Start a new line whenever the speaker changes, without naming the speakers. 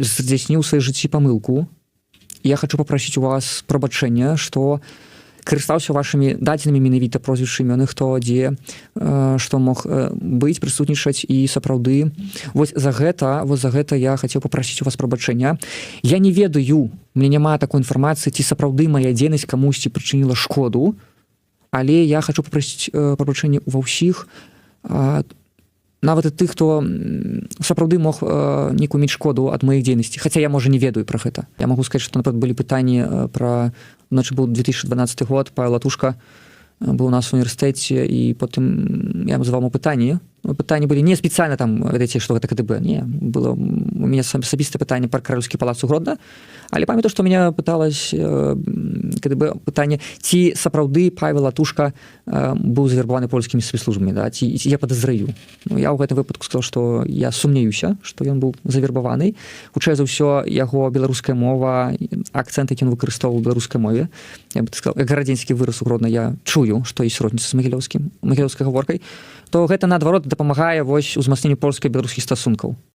здзяйсніў у сваёй жыцці памылку. Я хочу попросіць у вас прабачэння, што карыстаўся вашымі дадзенымі менавіта прозвішчы імёны, хто дзе, што мог быць, прысутнічаць, і сапраўды вось за гэта я хацеў папрасіць у вас прабачэння. Я не ведаю, мне няма такой інфармацыі, ці сапраўды мая дзейнасць камусьці прычыніла шкоду, але я хочу папрасіць прабачэння ва ўсіх, нават і тых, хто сапраўды мог нейкую мець шкоду ад маіх дзейнасці. Хаця я, можа, не ведаю пра гэта. Я магу сказаць, што, напрыклад, былі пытанні пра... Значит, был 2012 год, Павел Латушка был у нас в універсітэце, і потым я задаваў ему пытанні. Пытанні былі не спецыяльна там, ведаеце, што гэта КДБ. Не, было у мяне асабістае пытанне пра Карольскі палац у Гродна, але памятаю, што мяне пыталась КДБ пытанне, ці сапраўды Павел Латушка быў завербаваны польскімі спецслужбамі, да? ці я падазраю. Я ў гэтым выпадку сказаў, што я сумняюся, што ён быў завербаваны. Хутчэй за ўсё, яго беларуская мова, акцэнт, які ён выкарыстоўваў у беларускай мове, я бы так сказаў, як гарадзенскі вырас у Гродна, я чую, што ёсць розніца з магілёўскай гаворкай, то гэта, наадварот, дапамагае вось узмацненню польска-беларускіх стасункаў.